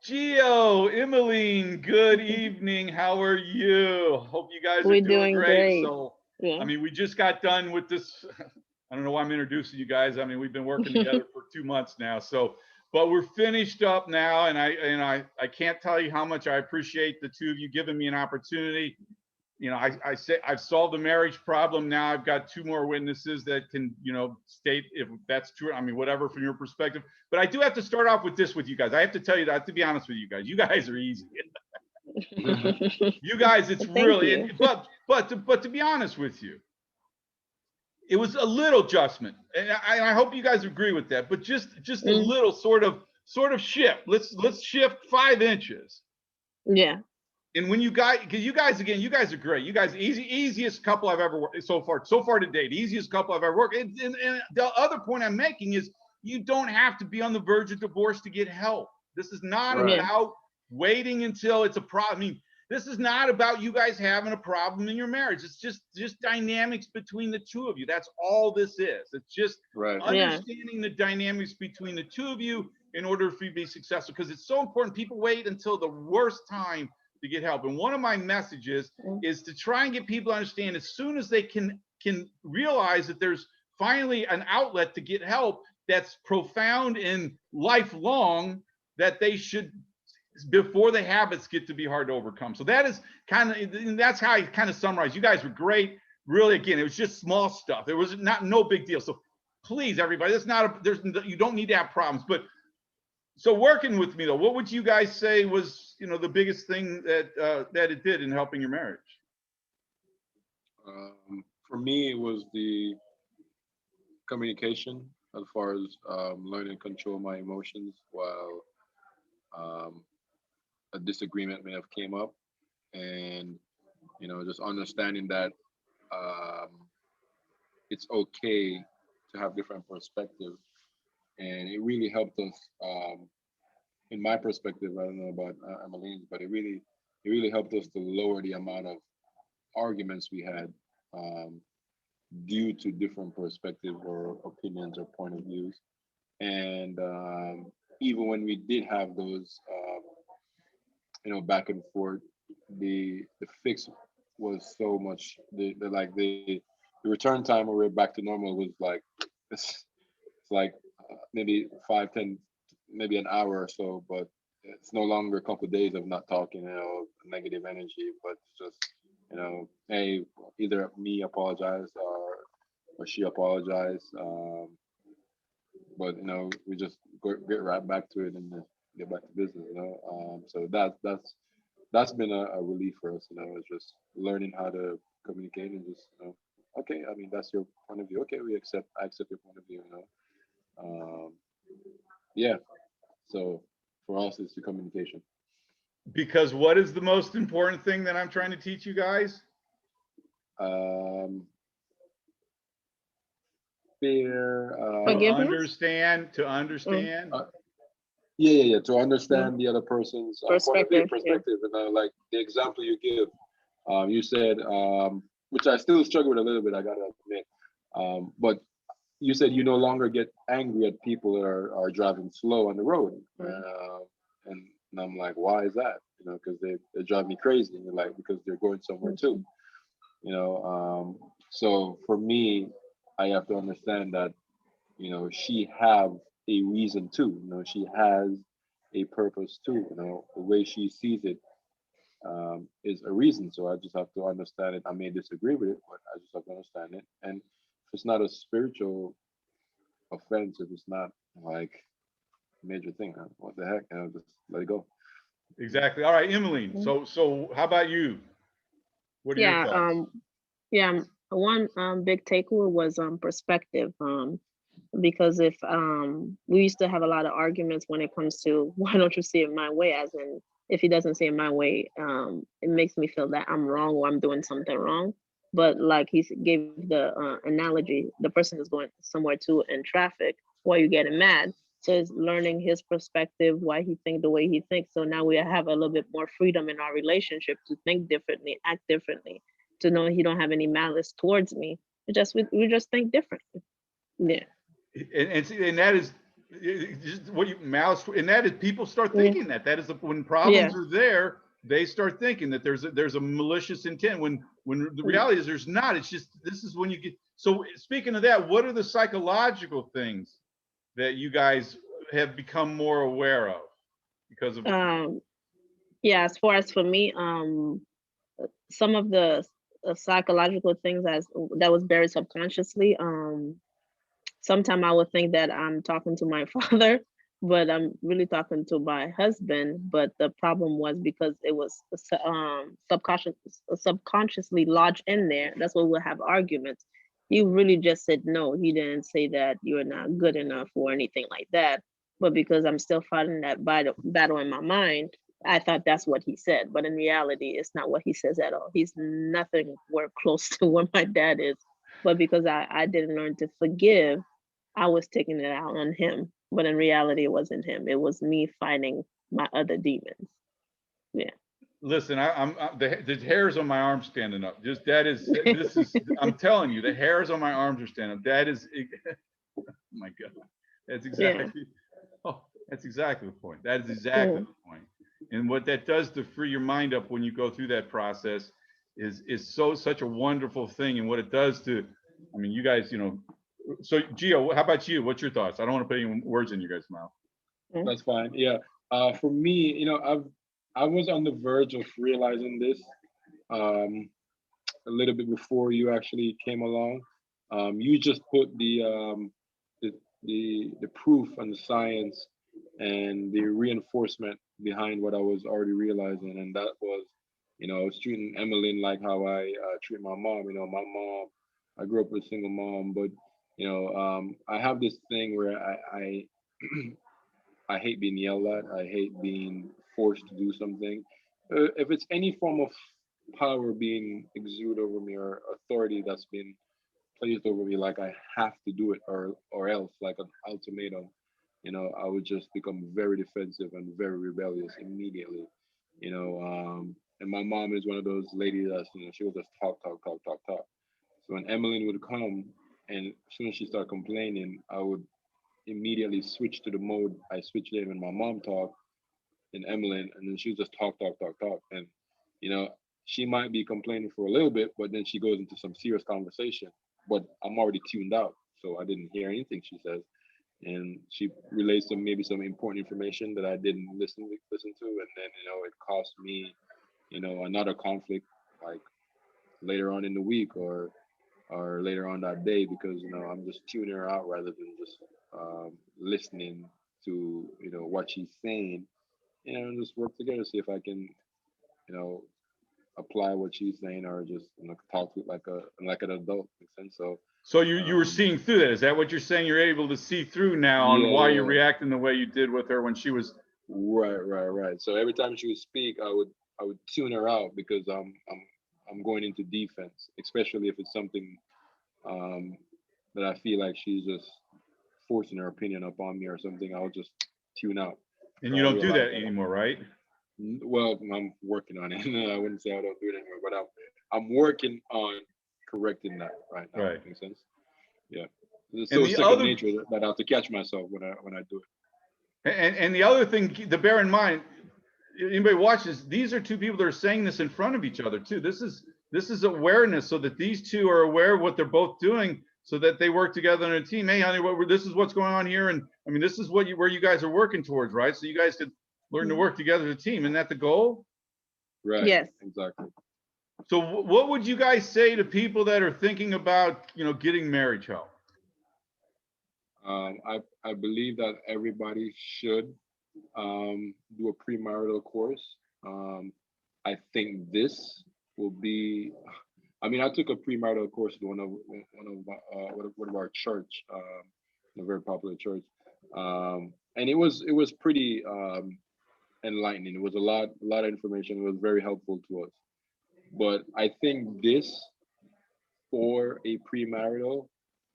Gio, Emelyne, good evening. How are you? Hope you guys are We're doing doing great. great. So, Yeah. we just got done with this. I don't know why I'm introducing you guys. We've been working together for 2 months now. So, but we're finished up now, and I can't tell you how much I appreciate the two of you giving me an opportunity. I say I've solved the marriage problem. Now I've got two more witnesses that can, state if that's true. Whatever from your perspective. But I do have to start off with this with you guys. I have to tell you that, to be honest with you guys. You guys are easy. You guys, it's Thank really, you. but to be honest with you, it was a little adjustment, and I hope you guys agree with that. But just a Mm, little sort of shift. Let's shift 5 inches. yeah. And when you guys, because you guys, again, you guys are great. You guys, easiest couple I've ever worked so far to date, easiest couple I've ever worked. And the other point I'm making is you don't have to be on the verge of divorce to get help. This is not Right. Yeah. about waiting until it's a problem. This is not about you guys having a problem in your marriage. It's just dynamics between the two of you. That's all this is. It's just Right. Yeah. understanding the dynamics between the two of you in order for you to be successful. Because it's so important. People wait until the worst time to get help. And one of my messages Mm, is to try and get people to understand as soon as they can realize that there's finally an outlet to get help that's profound and lifelong, that they should, before the habits get to be hard to overcome. So that is that's how I kind of summarize. You guys were great. Really, again, it was just small stuff. It was no big deal. So please, everybody, that's not you don't need to have problems. But so working with me though, what would you guys say was the biggest thing that it did in helping your marriage? For me, it was the communication as far as learning to control my emotions while um, a disagreement may have came up, and just understanding that um, it's okay to have different perspective, and it really helped us. In my perspective, I don't know about Emmeline's, but it really helped us to lower the amount of arguments we had um, due to different perspective or opinions or point of views. And even when we did have those, back and forth, the fix was so much the return time when we're back to normal was like it's like maybe 5, 10, maybe an hour or so, but it's no longer a couple of days of not talking, negative energy, but it's just, hey, either me apologize or she apologize, but we just get right back to it and get back to business, so that's been a relief for us, it's just learning how to communicate and just, okay, I mean, that's your point of view. Okay, I accept your point of view, um, yeah. So for us, it's the communication. Because what is the most important thing that I'm trying to teach you guys? Um, Fear. To Forgiveness. understand, to Mm, understand. Yeah. To yeah. understand the other person's point of view, Perspective. Yeah. perspective, and like the example you give, you said, which I still struggle with a little bit. I gotta admit, but you said you no longer get angry at people that are driving slow on the road, Mm, and I'm like, why is that? Because they drive me crazy. And you're like, because they're going somewhere too. mhm. So for me, I have to understand that she have a reason too. She has a purpose too. The way she sees it is a reason. So I just have to understand it. I may disagree with it, but I just have to understand it. And if it's not a spiritual offense, if it's not like a major thing, what the heck? Just let it go. Exactly. All right, Emmeline. Mm. So how about you? What are your Yeah. thoughts? Yeah. One big takeaway was perspective. Because if we used to have a lot of arguments when it comes to why don't you see it my way, as in if he doesn't see it my way, it makes me feel that I'm wrong or I'm doing something wrong. But like gave the analogy, the person is going somewhere too in traffic, why you getting mad? So it's learning his perspective, why he think the way he thinks. So now we have a little bit more freedom in our relationship to think differently, act differently, to know he don't have any malice towards me. We just think differently. Yeah. And that is just what you mouse, and that is people start Yeah. thinking that is when problems are there, they start thinking that there's a malicious intent when the reality is there's not. It's just this is when you get. So speaking of that, what are the psychological things that you guys have become more aware of because of? Yeah, as far as for me, some of the psychological things that was buried subconsciously. Sometimes I would think that I'm talking to my father, but I'm really talking to my husband. But the problem was because it was subconsciously lodged in there. That's why we'll have arguments. He really just said no. He didn't say that you're not good enough or anything like that. But because I'm still fighting that battle in my mind, I thought that's what he said. But in reality, it's not what he says at all. He's nothing where close to what my dad is. But because I didn't learn to forgive, I was taking it out on him, but in reality, it wasn't him. It was me fighting my other demons. Yeah. Listen, the hairs on my arms standing up. Just that is this is. I'm telling you, the hairs on my arms are standing up. That is, oh my God, that's Yeah. exactly. Oh, that's exactly the point. That is exactly Mm. the point. And what that does to free your mind up when you go through that process is such a wonderful thing. And what it does to, I mean, you guys, So Gio, how about you? What's your thoughts? I don't want to put any words in you guys' mouth. Mm. That's fine. Yeah. For me, I was on the verge of realizing this um, a little bit before you actually came along. You just put the, the proof and the science and the reinforcement behind what I was already realizing, and that was, I was treating Emmeline like how I treat my mom. My mom, I grew up with a single mom, but I have this thing where I hate being yelled at. I hate being forced to do something. If it's any form of power being exuded over me or authority that's been placed over me, like I have to do it or else, like an ultimatum, I would just become very defensive and very rebellious immediately. And my mom is one of those ladies that she will just talk, talk, talk, talk, talk. So when Emmeline would come, and as soon as she started complaining, I would immediately switch to the mode I switched in when my mom talked and Emmeline, and then she would just talk, talk, talk, talk. And, you know, she might be complaining for a little bit, but then she goes into some serious conversation. But I'm already tuned out, so I didn't hear anything she says. And she relays some important information that I didn't listen to, and then it cost me another conflict like later on in the week or later on that day because I'm just tuning her out rather than just listening to what she's saying, and just work together see if I can you know apply what she's saying or just talk to it like an adult. Makes sense. So So you were um, seeing through that. Is that what you're saying? You're able to see through now on yeah, why yeah, you're yeah. reacting the way you did with her when she was. Right. So every time she would speak, I would tune her out because I'm going into defense, especially if it's something um, that I feel like she's just forcing her opinion upon me or something. I'll just tune out. And So you I don't do realize that that anymore, right? well, I'm working on it. I wouldn't say I don't do it anymore, but I'm working on correcting that right now. Right. Makes sense. Yeah, it's And so the second other nature that I have to catch myself when I do it. and the other thing to bear in mind, anybody watches, these are two people that are saying this in front of each other too. This is awareness, so that these two are aware of what they're both doing, so that they work together in a team. Hey, honey, this is what's going on here, and I mean, this is where you guys are working towards, right? So you guys could learn to Mhm. work together as a team. Isn't that the goal? Right. Yes. Exactly. So what would you guys say to people that are thinking about, getting marriage help? I believe that everybody should do a premarital course. I think this will be. I mean, I took a premarital course at one of our church, a very popular church, and it was pretty enlightening. It was a lot of information. It was very helpful to us. But I think this for a premarital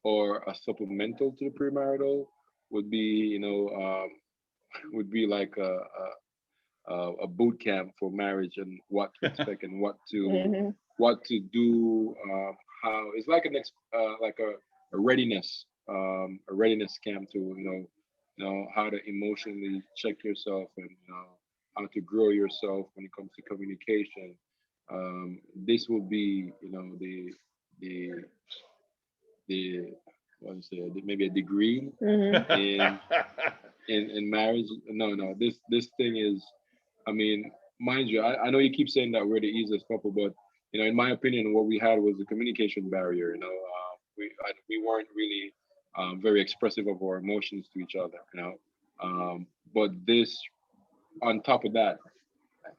or a supplemental to the premarital would be, would be like a boot camp for marriage and what to expect and Hmm. what to do. How it's like like a readiness camp to you know, how to emotionally check yourself, and you know, how to grow yourself when it comes to communication. This will be, you know, the the what do you say, maybe a degree Mm-hmm. in in marriage. No, no, this thing is, I mean, mind you, I know you keep saying that we're the easiest couple, but you know, in my opinion, what we had was a communication barrier. You know, we weren't really very expressive of our emotions to each other. You know, but this, on top of that,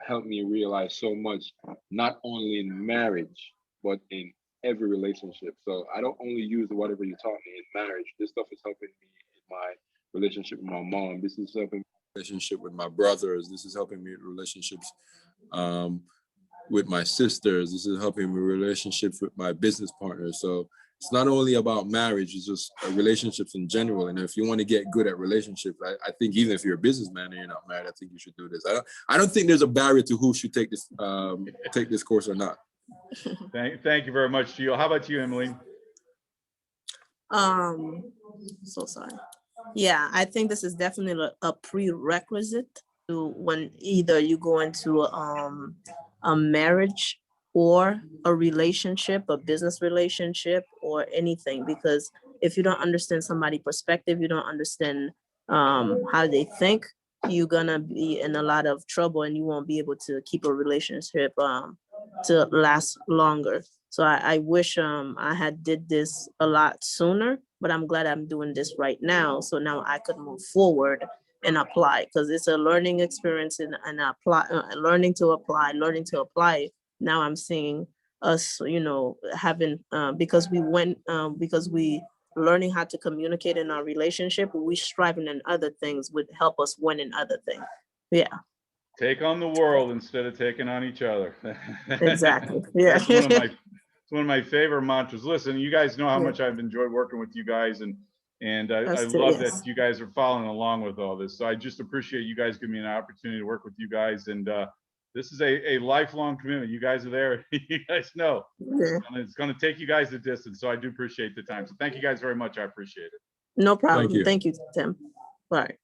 helped me realize so much, not only in marriage, but in every relationship. So I don't only use whatever you taught me in marriage. This stuff is helping me in my relationship with my mom. This is helping relationship with my brothers. This is helping me with relationships um, with my sisters. This is helping me relationships with my business partners. So it's not only about marriage, it's just relationships in general. And if you want to get good at relationships, I think even if you're a businessman and you're not married, I think you should do this. I don't think there's a barrier to who should take this course or not. Thank you very much, Gio. How about you, Emily? So sorry. Yeah, I think this is definitely a prerequisite to when either you go into a marriage or a relationship, a business relationship or anything, because if you don't understand somebody's perspective, you don't understand how they think, you're gonna be in a lot of trouble and you won't be able to keep a relationship to last longer. So I wish I had did this a lot sooner, but I'm glad I'm doing this right now. So now I could move forward and apply, because it's a learning experience and apply, learning to apply. Now I'm seeing us, you know, having because we learning how to communicate in our relationship, we striving in other things would help us win in other things. Yeah. Take on the world instead of taking on each other. Exactly. Yeah. That's one of my favorite mantras. Listen, you guys know how Yeah. much I've enjoyed working with you guys, and I Us too, love yes. that you guys are following along with all this. So I just appreciate you guys giving me an opportunity to work with you guys. And this is a lifelong commitment. You guys are there. You guys know Yeah. it's going to take you guys the distance. So I do appreciate the time. So thank you guys very much. I appreciate it. No problem. you. Thank you, Tim. All right.